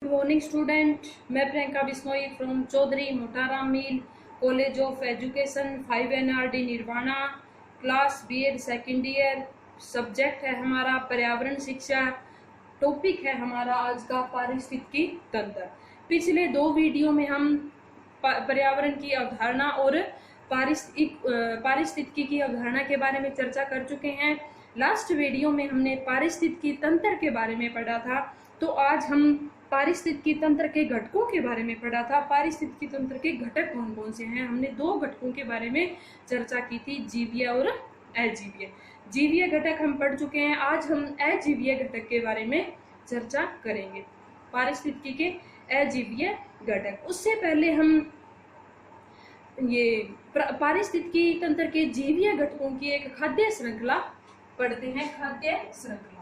Good morning student, मैं Priyanka Bishnoi from Chaudhary Motaram मिल college of education 5 NRD Nirvana, class B.Ed second year. Subject है हमारा पर्यावरण शिक्षा। टॉपिक है हमारा आज का पारिस्थितिकी तंत्र। पिछले 2 वीडियो में हम पर्यावरण की अवधारणा और पारिस्थितिकी की अवधारणा के बारे में चर्चा कर चुके हैं। लास्ट वीडियो में हमने पारिस्थितिकी तंत्र के बारे में पढ़ा था, तो आज हम पारिस्थितिकी तंत्र के घटकों के बारे में पढ़ा था। पारिस्थितिकी तंत्र के घटक कौन कौन से हैं, हमने 2 घटकों के बारे में चर्चा की थी, जीवीय और अजीवीय। जीवीय घटक हम पढ़ चुके हैं, आज हम अजीवीय घटक के बारे में चर्चा करेंगे, पारिस्थितिकी के अजीवीय घटक। उससे पहले हम ये पारिस्थितिकी तंत्र के जीवीय घटकों की एक खाद्य श्रृंखला पढ़ते हैं। खाद्य श्रृंखला,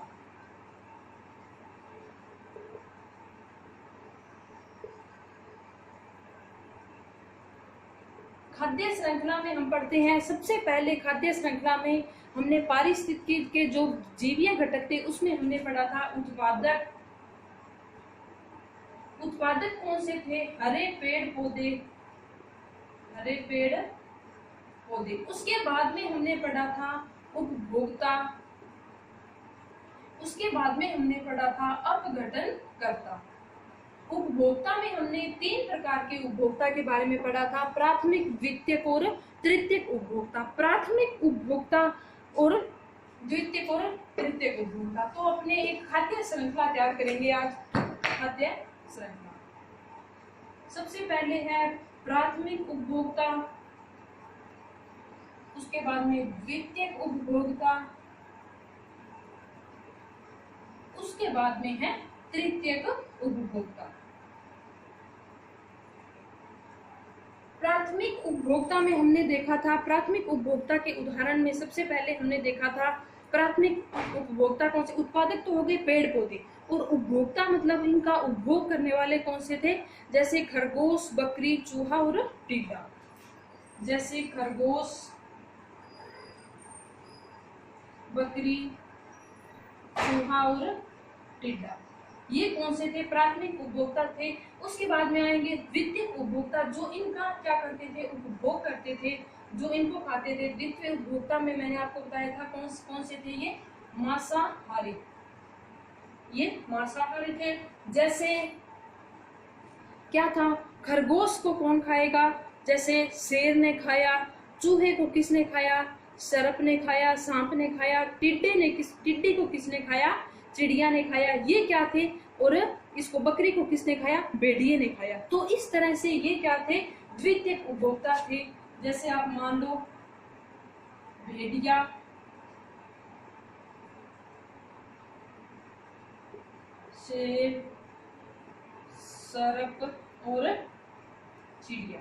खाद्य श्रृंखला में हम पढ़ते हैं। सबसे पहले खाद्य श्रृंखला में हमने पारिस्थितिकी के जो जीवीय घटक थे उसमें हमने पढ़ा था उत्पादक। उत्पादक कौन से थे? हरे पेड़ पौधे, हरे पेड़ पौधे। उसके बाद में हमने पढ़ा था उपभोक्ता। उसके बाद में हमने पढ़ा था अपघटनकर्ता। उपभोक्ता में हमने 3 प्रकार के उपभोक्ता के बारे में पढ़ा था, प्राथमिक, द्वितीयक और तृतीयक उपभोक्ता। प्राथमिक उपभोक्ता और द्वितीयक और तृतीयक उपभोक्ता। तो अपने एक खाद्य श्रृंखला तैयार करेंगे आज, खाद्य श्रृंखला। सबसे पहले है प्राथमिक उपभोक्ता, उसके बाद में द्वितीयक उपभोक्ता, उसके बाद में है तृतीयक उपभोक्ता। प्राथमिक उपभोक्ता में हमने देखा था, प्राथमिक उपभोक्ता के उदाहरण में सबसे पहले हमने देखा था प्राथमिक उपभोक्ता कौन से? उत्पादक तो हो गए पेड़ पौधे, और उपभोक्ता मतलब इनका उपभोग करने वाले कौन से थे? जैसे खरगोश, बकरी, चूहा और टिड्डा। जैसे खरगोश, बकरी, चूहा और टिड्डा, ये कौन से थे? प्राथमिक उपभोक्ता थे। उसके बाद में आएंगे द्वितीयक उपभोक्ता, जो इनका क्या करते थे? उपभोग करते थे, जो इनको खाते थे। द्वितीय उपभोक्ता में मैंने आपको बताया था कौन से थे? ये मांसाहारी, ये मांसाहारी थे। जैसे क्या था? खरगोश को कौन खाएगा? जैसे शेर ने खाया। चूहे को किसने खाया? सर्प ने खाया, सांप ने खाया। टिड्डे को किसने खाया? चिड़िया ने खाया। ये क्या थे? और इसको बकरी को किसने खाया? भेड़िए ने खाया। तो इस तरह से ये क्या थे? द्वितीयक उपभोक्ता थे। जैसे आप मान लो भेड़िया, शेर, सर्प और चिड़िया,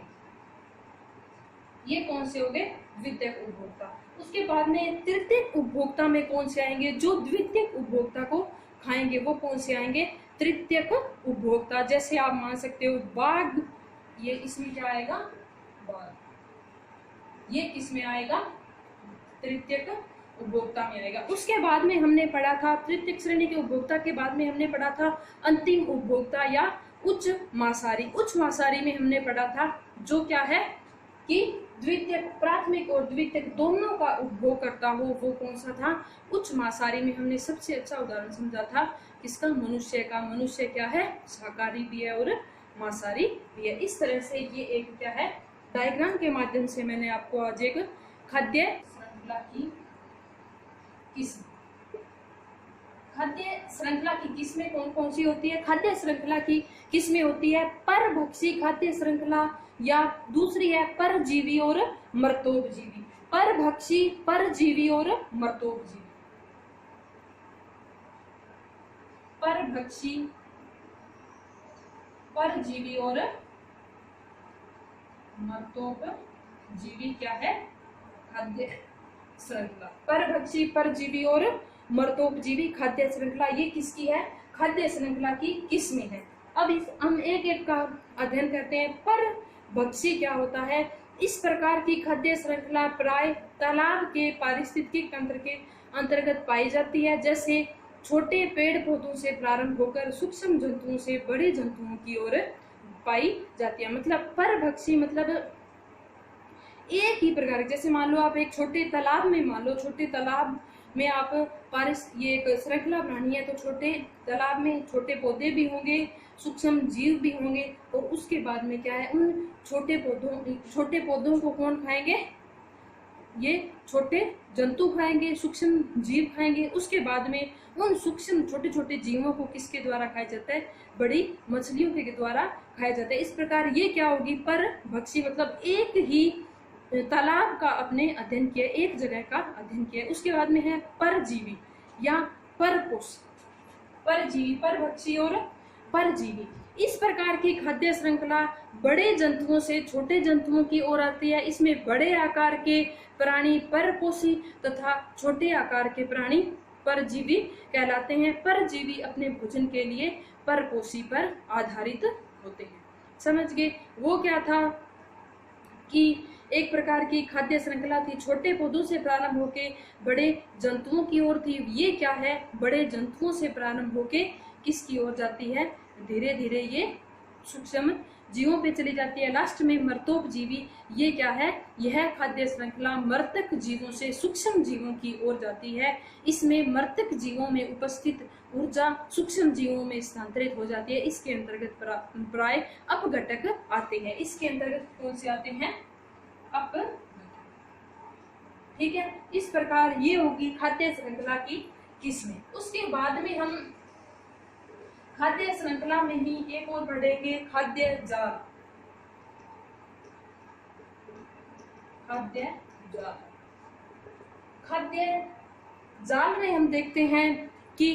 ये कौन से हो गए? द्वितीयक उपभोक्ता। उसके बाद में तृतीयक उपभोक्ता में कौन से आएंगे? जो द्वितीयक उपभोक्ता को खाएंगे वो कौन से आएंगे? तृतीयक उपभोक्ता। जैसे आप मान सकते हो बाघ, ये इसमें क्या आएगा? बाघ, ये किसमें आएगा? तृतीयक उपभोक्ता में आएगा। उसके बाद में हमने पढ़ा था तृतीयक श्रेणी के उपभोक्ता के बाद में हमने पढ़ा था अंतिम उपभोक्ता या उच्च मांसाहारी। उच्च मांसाहारी में हमने पढ़ा था जो क्या है कि द्वितीयक, प्राथमिक और द्वितीयक दोनों का उपभोग करता हो, वो कौन सा था? उच्च मांसाहारी में हमने सबसे अच्छा उदाहरण समझा था किसका? मनुष्य का। मनुष्य क्या है? शाकाहारी भी है और मांसाहारी भी है। इस तरह से ये एक क्या है? डायग्राम के माध्यम से मैंने आपको आज एक खाद्य श्रृंखला की खाद्य श्रृंखला की किस्में कौन कौन सी होती है? खाद्य श्रृंखला की किस्में होती है परभक्षी खाद्य श्रृंखला, या दूसरी है परजीवी और मर्तोपजीवी। परभक्षी, परजीवी और मर्तोपजीवी। परभक्षी, परजीवी और मर्तोपजीवी क्या है? खाद्य श्रृंखला। परभक्षी, परजीवी और मर्तोपजीवी खाद्य श्रृंखला, ये किसकी है? खाद्य श्रृंखला की किस्में है। अब हम एक एक का अध्ययन करते हैं। परभक्षी क्या होता है? इस प्रकार की खाद्य श्रृंखला प्राय तालाब के पारिस्थितिक तंत्र के अंतर्गत पाई जाती है। जैसे छोटे पेड़ पौधों से प्रारंभ होकर सूक्ष्म जंतुओं से बड़े जंतुओं की ओर पाई जाती है। मतलब परभक्षी मतलब एक ही प्रकार, जैसे मान लो आप एक छोटे तालाब में, मान लो छोटे तालाब में आप ये एक श्रृंखला प्राणी है, तो छोटे तालाब में छोटे पौधे भी होंगे, सूक्ष्म जीव भी होंगे, और उसके बाद में क्या है, उन छोटे पौधों को कौन खाएंगे, ये छोटे जंतु खाएंगे, सूक्ष्म जीव खाएंगे। उसके बाद में उन सूक्ष्म छोटे छोटे जीवों को किसके द्वारा खाया जाता है, बड़ी मछलियों के द्वारा खाया जाता है। इस प्रकार ये क्या होगी, परभक्षी मतलब एक ही तालाब का अपने अध्ययन किया, एक जगह का अध्ययन किया। उसके बाद में है परजीवी या परपोष, परजीवी, परभक्षी और परजीवी। इस प्रकार की खाद्य श्रृंखला बड़े जंतुओं से छोटे जंतुओं की ओर आती है। इसमें बड़े आकार के प्राणी परपोषी तथा छोटे आकार के प्राणी परजीवी कहलाते हैं। परजीवी अपने भोजन के लिए परपोषी पर आधारित होते हैं। समझ गए, वो क्या था कि एक प्रकार की खाद्य श्रृंखला थी, छोटे पौधों से प्रारंभ होके बड़े जंतुओं की ओर थी। ये क्या है, बड़े जंतुओं से प्रारंभ होके किसकी ओर जाती है, धीरे धीरे ये सूक्ष्म जीवों पे चली जाती है। लास्ट में मर्तोपजीवी, ये क्या है, यह खाद्य श्रृंखला मृतक जीवों से सूक्ष्म जीवों की ओर जाती है। इसमें मृतक जीवों में उपस्थित ऊर्जा सूक्ष्म जीवों में स्थानांतरित हो जाती है। इसके अंतर्गत प्राय अपघटक आते हैं। इसके अंतर्गत कौन से आते हैं, अप, ठीक है। इस प्रकार ये होगी खाद्य श्रृंखला की किस्में। उसके बाद में हम खाद्य श्रृंखला में ही एक और पढ़ेंगे, खाद्य जाल। खाद्य जाल, खाद्य जाल में हम देखते हैं कि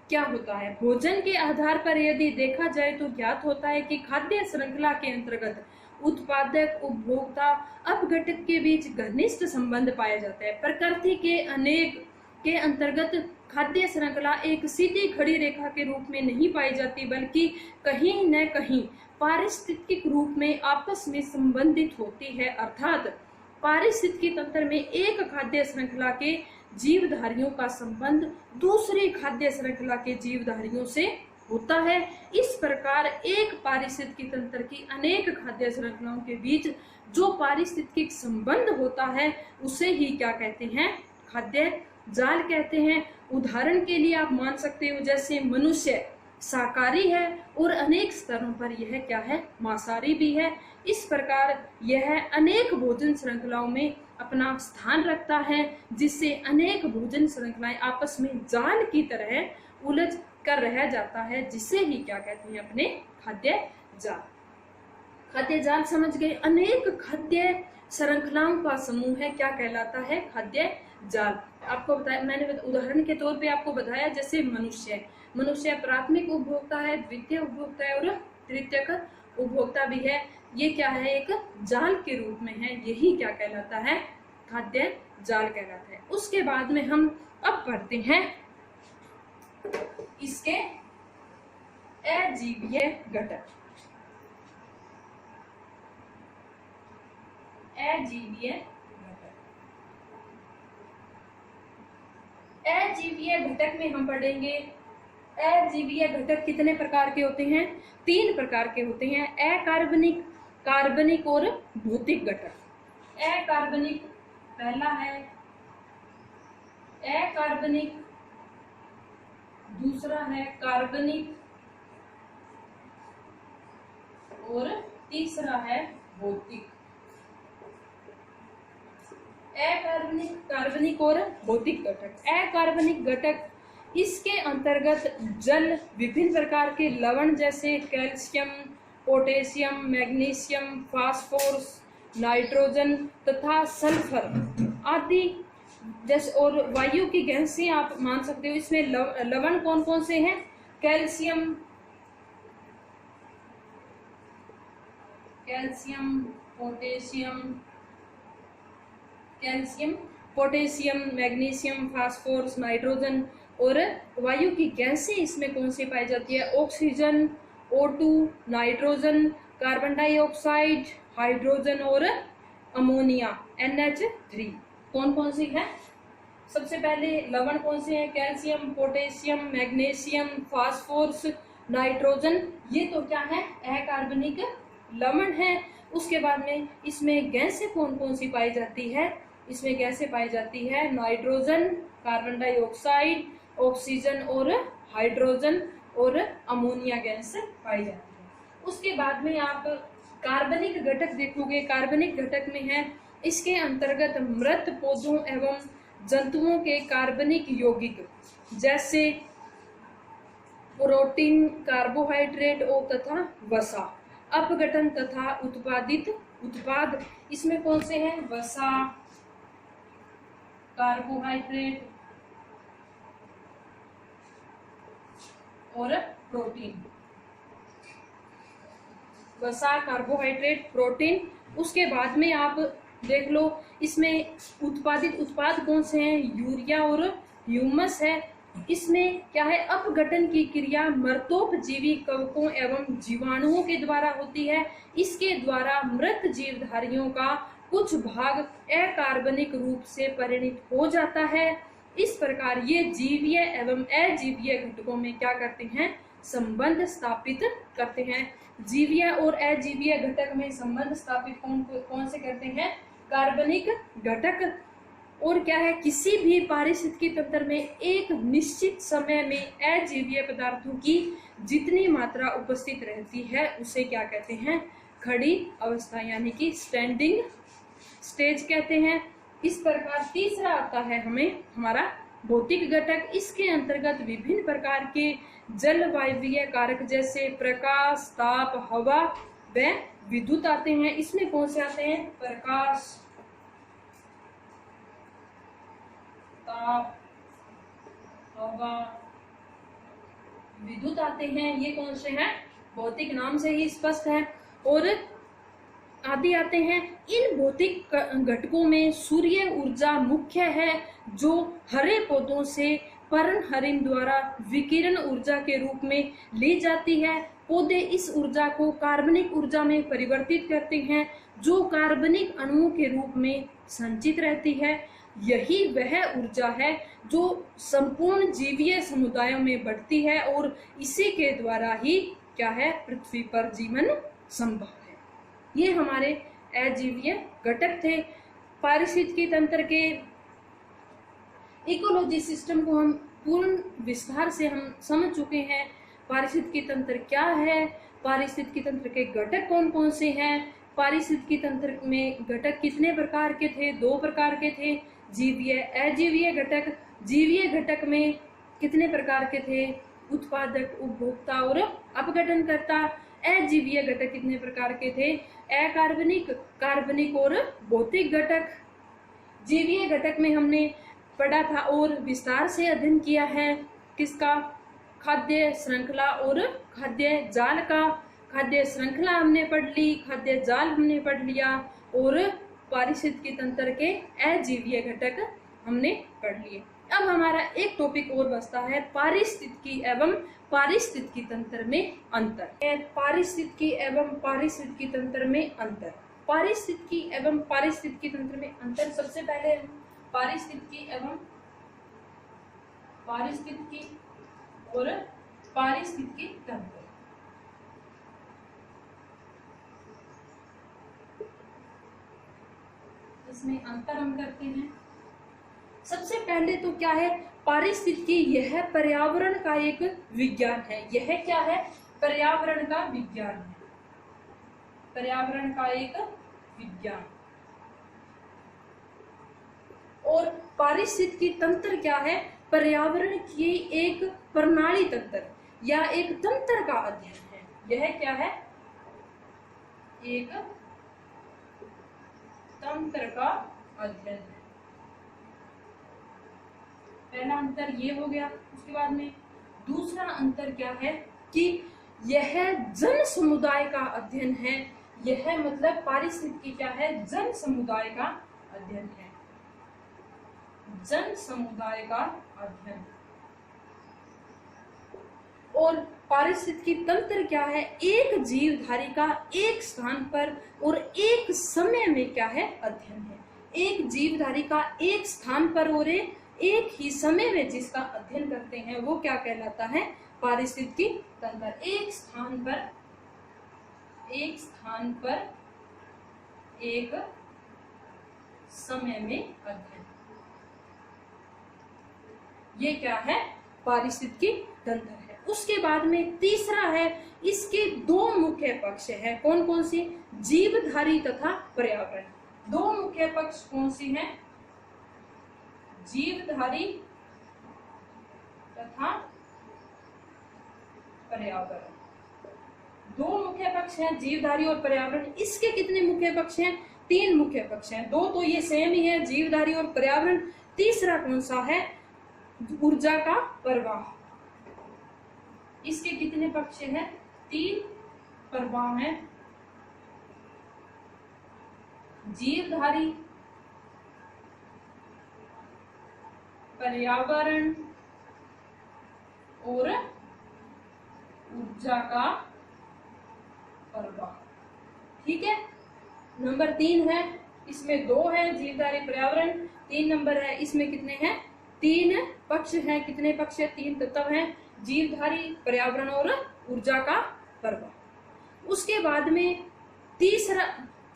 क्या होता है। भोजन के आधार पर यदि देखा जाए तो ज्ञात होता है कि खाद्य श्रृंखला के अंतर्गत उत्पादक उपभोक्ता अपघटक के बीच घनिष्ठ संबंध पाया जाता है। प्रकृति के अनेक के अंतर्गत खाद्य श्रृंखला एक सीधी खड़ी रेखा के रूप में नहीं पाई जाती, बल्कि कहीं न कहीं पारिस्थितिक रूप में आपस में संबंधित होती है। अर्थात पारिस्थितिकी तंत्र में एक खाद्य श्रृंखला के जीवधारियों का संबंध दूसरी खाद्य श्रृंखला के जीवधारियों से होता है। इस प्रकार एक पारिस्थितिकी तंत्र की अनेक खाद्य श्रृंखलाओं के बीच जो पारिस्थितिक संबंध होता है उसे ही क्या कहते हैं, खाद्य जाल कहते हैं। उदाहरण के लिए आप मान सकते हो, जैसे मनुष्य शाकाहारी है और अनेक स्तरों पर यह क्या है, मांसाहारी भी है। इस प्रकार यह अनेक भोजन श्रृंखलाओं में अपना स्थान रखता है, जिससे अनेक भोजन श्रृंखलाएं आपस में जाल की तरह उलझ कर रह जाता है, जिसे ही क्या कहते हैं, अपने खाद्य जाल। खाद्य जाल समझ गए, अनेक खाद्य श्रृंखलाओं का समूह है, क्या कहलाता है, खाद्य जाल। आपको बताया, मैंने उदाहरण के तौर पे आपको बताया, जैसे मनुष्य प्राथमिक उपभोक्ता है, द्वितीय उपभोक्ता है और तृतीयक उपभोक्ता भी है। ये क्या है, एक जाल के रूप में है, यही क्या कहलाता है, खाद्य जाल कहलाता है। उसके बाद में हम अब पढ़ते हैं इसके अजीवीय घटक। अजीवीय घटक, अजीवीय घटक में हम पढ़ेंगे अजीवीय घटक कितने प्रकार के होते हैं, 3 प्रकार के होते हैं। अकार्बनिक, कार्बनिक और भौतिक घटक। अकार्बनिक पहला है अकार्बनिक, दूसरा है कार्बनिक और तीसरा है भौतिक। अकार्बनिक, कार्बनिक और भौतिक घटक। अकार्बनिक घटक, इसके अंतर्गत जल, विभिन्न प्रकार के लवण जैसे calcium, potassium, magnesium, phosphorus, nitrogen तथा सल्फर आदि जैसे, और वायु की गैसें आप मान सकते हो। इसमें लवण कौन कौन से हैं, calcium, potassium, magnesium, phosphorus, nitrogen. और वायु की गैसें इसमें कौन सी पाई जाती है, oxygen, O2, nitrogen, carbon dioxide, hydrogen और अमोनिया NH3। कौन कौन सी है, सबसे पहले लवण कौन से हैं? Calcium, potassium, magnesium, phosphorus, nitrogen. ये तो क्या है? अकार्बनिक लवण है। उसके बाद में इसमें गैसें कौन कौन सी पाई जाती है? इसमें गैसें पाई जाती है नाइट्रोजन, कार्बन डाइऑक्साइड, ऑक्सीजन और हाइड्रोजन और अमोनिया गैस पाई जाती है। उसके बाद में आप कार्बनिक घटक देखोगे। कार्बनिक घटक में है इसके अंतर्गत मृत पौधों एवं जंतुओं के कार्बनिक यौगिक जैसे प्रोटीन, कार्बोहाइड्रेट और तथा वसा। अपघटन तथा उत्पादित उत्पाद इसमें कौन से हैं? वसा, कार्बोहाइड्रेट और प्रोटीन। वसा, कार्बोहाइड्रेट, प्रोटीन। उसके बाद में आप देख लो इसमें उत्पादित उत्पाद कौन से हैं? यूरिया और ह्यूमस है। इसमें क्या है? अपघटन की क्रिया मृतोपजीवी कवकों एवं जीवाणुओं के द्वारा होती है। इसके द्वारा मृत जीवधारियों का कुछ भाग अकार्बनिक रूप से परिणत हो जाता है। इस प्रकार ये जीवीय एवं अजीवीय घटकों में क्या करते हैं? संबंध स्थापित करते हैं। जीवीय और अजीवीय घटक में संबंध स्थापित कौन से करते हैं? कार्बनिक घटक। और क्या है? किसी भी पारिस्थितिकी तंत्र में एक निश्चित समय में अजीवीय पदार्थों की जितनी मात्रा उपस्थित रहती है उसे क्या कहते हैं? खड़ी अवस्था यानी कि स्टैंडिंग स्टेज कहते हैं। इस प्रकार तीसरा आता है हमें हमारा भौतिक घटक। इसके अंतर्गत विभिन्न प्रकार के जलवायवीय कारक जैसे प्रकाश, ताप, हवा व विद्युत आते हैं। इसमें कौन से आते हैं? प्रकाश, ताप, हवा, विद्युत आते हैं। ये कौन से हैं? भौतिक नाम से ही स्पष्ट है। और आदि आते हैं। इन भौतिक घटकों में सूर्य ऊर्जा मुख्य है जो हरे पौधों से पर्णहरित द्वारा विकिरण ऊर्जा के रूप में ली जाती है। पौधे इस ऊर्जा को कार्बनिक ऊर्जा में परिवर्तित करते हैं जो कार्बनिक अणुओं के रूप में संचित रहती है। यही वह ऊर्जा है जो संपूर्ण जीवीय समुदायों में बढ़ती है और इसी के द्वारा ही क्या है? पृथ्वी पर जीवन संभव है। ये हमारे अजीवीय घटक थे। पारिस्थितिकी तंत्र के इकोलॉजी सिस्टम को हम पूर्ण विस्तार से हम समझ चुके हैं। पारिस्थितिकी तंत्र क्या है? पारिस्थितिकी तंत्र के घटक कौन कौन से हैं? पारिस्थितिकी तंत्र में घटक कितने प्रकार के थे? 2 प्रकार के थे, जीवीय, अजीवीय घटक। जीवीय घटक में कितने प्रकार के थे? उत्पादक, उपभोक्ता और अपघटनकर्ता। अजीवीय घटक कितने प्रकार के थे? अकार्बनिक, कार्बनिक और भौतिक घटक। जीवीय घटक में हमने पढ़ा था और विस्तार से अध्ययन किया है किसका? खाद्य श्रृंखला और खाद्य जाल का। खाद्य श्रृंखला हमने पढ़ ली, खाद्य जाल हमने पढ़ लिया और पारिस्थितिकी तंत्र के अजीवीय घटक हमने पढ़ लिए। अब हमारा एक टॉपिक और बचता है पारिस्थितिकी एवं पारिस्थितिकी तंत्र में अंतर। पारिस्थितिकी एवं पारिस्थितिकी तंत्र में अंतर। पारिस्थितिकी एवं पारिस्थितिकी तंत्र में अंतर। सबसे पहले पारिस्थितिकी एवं पारिस्थितिकी और पारिस्थितिकी तंत्र। इसमें अंतर हम करते हैं। सबसे पहले तो क्या है? पारिस्थितिकी यह पर्यावरण का एक विज्ञान है। यह क्या है? पर्यावरण का विज्ञान है। पर्यावरण का एक विज्ञान। और पारिस्थितिकी तंत्र क्या है? पर्यावरण की एक प्रणाली तंत्र या एक तंत्र का अध्ययन है। यह क्या है? एक तंत्र का अध्ययन है। पहला अंतर ये हो गया। उसके बाद में दूसरा अंतर क्या है कि यह जन समुदाय का अध्ययन है। यह मतलब पारिस्थितिकी क्या है? जन समुदाय का अध्ययन है। जन समुदाय का अध्ययन। और पारिस्थितिकी तंत्र क्या है? एक जीवधारी का एक स्थान पर और एक समय में क्या है? अध्ययन है। एक जीवधारी का एक स्थान पर और एक ही समय में जिसका अध्ययन करते हैं वो क्या कहलाता है? पारिस्थितिकी तंत्र। एक स्थान पर एक समय में अध्ययन, ये क्या है? पारिस्थितिकी तंत्र है। उसके बाद में तीसरा है, इसके दो मुख्य पक्ष है। कौन कौन सी? जीवधारी तथा पर्यावरण। दो मुख्य पक्ष कौन सी हैं? जीवधारी तथा पर्यावरण। दो मुख्य पक्ष हैं, जीवधारी और पर्यावरण। इसके कितने मुख्य पक्ष हैं? 3 मुख्य पक्ष हैं। 2 तो ये सेम ही है, जीवधारी और पर्यावरण। तीसरा कौन सा है? ऊर्जा का प्रवाह। इसके कितने पक्ष हैं? 3 प्रवाह हैं, जीवधारी, पर्यावरण और ऊर्जा का प्रवाह। ठीक है, नंबर 3 है, इसमें 2 है, जीवधारी पर्यावरण। 3 नंबर है, इसमें कितने हैं? 3 पक्ष हैं। कितने पक्ष है? 3 तत्व हैं, जीवधारी, पर्यावरण और ऊर्जा का प्रवाह। उसके बाद में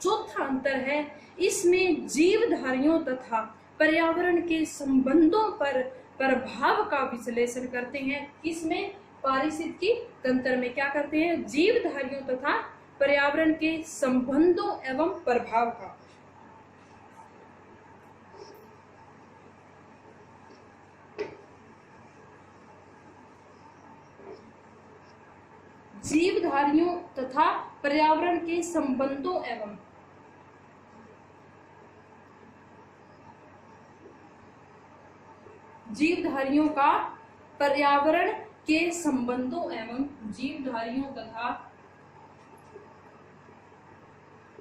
चौथा अंतर है, इसमें जीवधारियों तथा पर्यावरण के संबंधों पर प्रभाव का विश्लेषण करते हैं। किसमें? पारिस्थितिकी तंत्र में क्या करते हैं? जीवधारियों तथा पर्यावरण के संबंधों एवं प्रभाव का। जीवधारियों तथा पर्यावरण के संबंधों एवं जीवधारियों का पर्यावरण के संबंधों एवं जीवधारियों तथा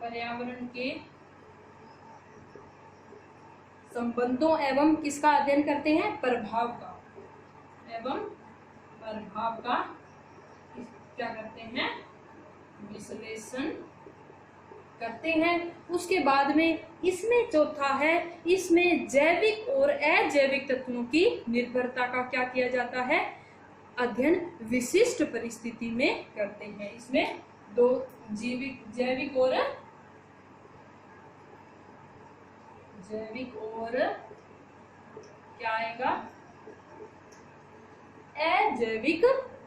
पर्यावरण के संबंधों एवं किसका अध्ययन करते हैं? प्रभाव का। एवं प्रभाव का क्या करते हैं? विश्लेषण करते हैं। उसके बाद में इसमें चौथा है, इसमें जैविक और अजैविक तत्वों की निर्भरता का क्या किया जाता है? अध्ययन विशिष्ट परिस्थिति में करते हैं। इसमें 2 जैविक और क्या आएगा? अजैविक।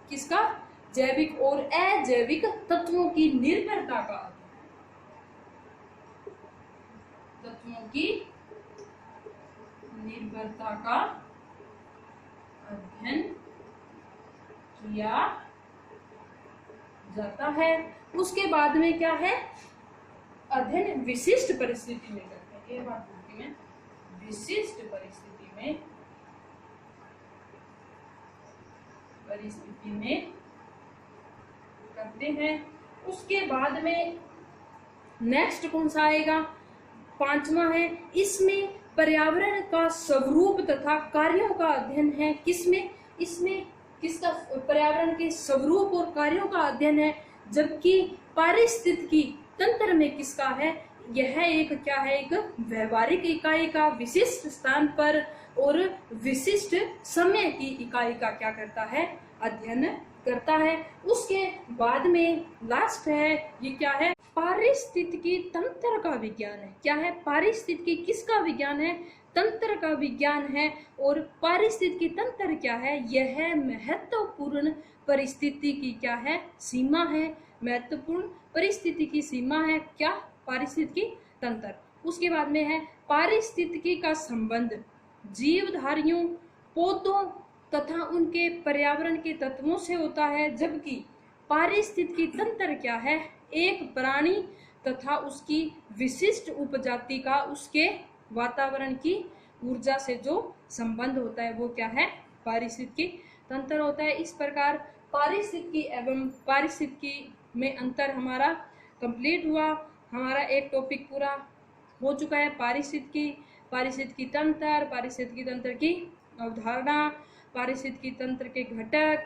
किसका? जैविक और अजैविक तत्वों की निर्भरता का, तत्वों की निर्भरता का अध्ययन किया जाता है। उसके बाद में क्या है? अध्ययन विशिष्ट परिस्थिति में करते हैं। ये बात होती है, विशिष्ट परिस्थिति में करते हैं। उसके बाद में नेक्स्ट कौन सा आएगा? 5वां है, इसमें पर्यावरण का स्वरूप तथा कार्यों का अध्ययन है। किसमें? इसमें किसका? पर्यावरण के स्वरूप और कार्यों का अध्ययन है। जबकि पारिस्थितिकी तंत्र में किसका है? यह एक क्या है? एक व्यवहारिक इकाई का विशिष्ट स्थान पर और विशिष्ट समय की इकाई का क्या करता है? अध्ययन करता है। उसके बाद में लास्ट है, ये क्या है? पारिस्थितिकी तंत्र का विज्ञान है। क्या है? पारिस्थितिकी किसका विज्ञान है? तंत्र का विज्ञान है। और पारिस्थितिकी तंत्र क्या है? यह महत्वपूर्ण परिस्थिति की क्या है? सीमा है। महत्वपूर्ण परिस्थिति की सीमा है क्या? पारिस्थितिकी तंत्र। उसके बाद में है पारिस्थितिकी का संबंध जीवधारियों, पौधों तथा उनके पर्यावरण के तत्वों से होता है। जबकि पारिस्थितिकी तंत्र क्या है? एक प्राणी तथा उसकी विशिष्ट उपजाति का उसके वातावरण की ऊर्जा से जो संबंध होता है वो क्या है? पारिस्थितिकी तंत्र होता है। इस प्रकार पारिस्थितिकी एवं पारिस्थितिकी में अंतर हमारा कंप्लीट हुआ। हमारा एक टॉपिक पूरा हो चुका है। पारिस्थितिकी तंत्र की अवधारणा, पारिस्थितिकी तंत्र के घटक,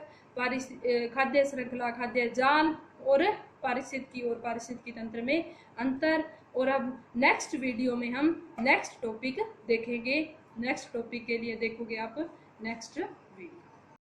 खाद्य श्रृंखला, खाद्य जाल और पारिस्थितिकी और पारिस्थितिकी तंत्र में अंतर। और अब नेक्स्ट वीडियो में हम नेक्स्ट टॉपिक देखेंगे। नेक्स्ट टॉपिक के लिए देखोगे आप नेक्स्ट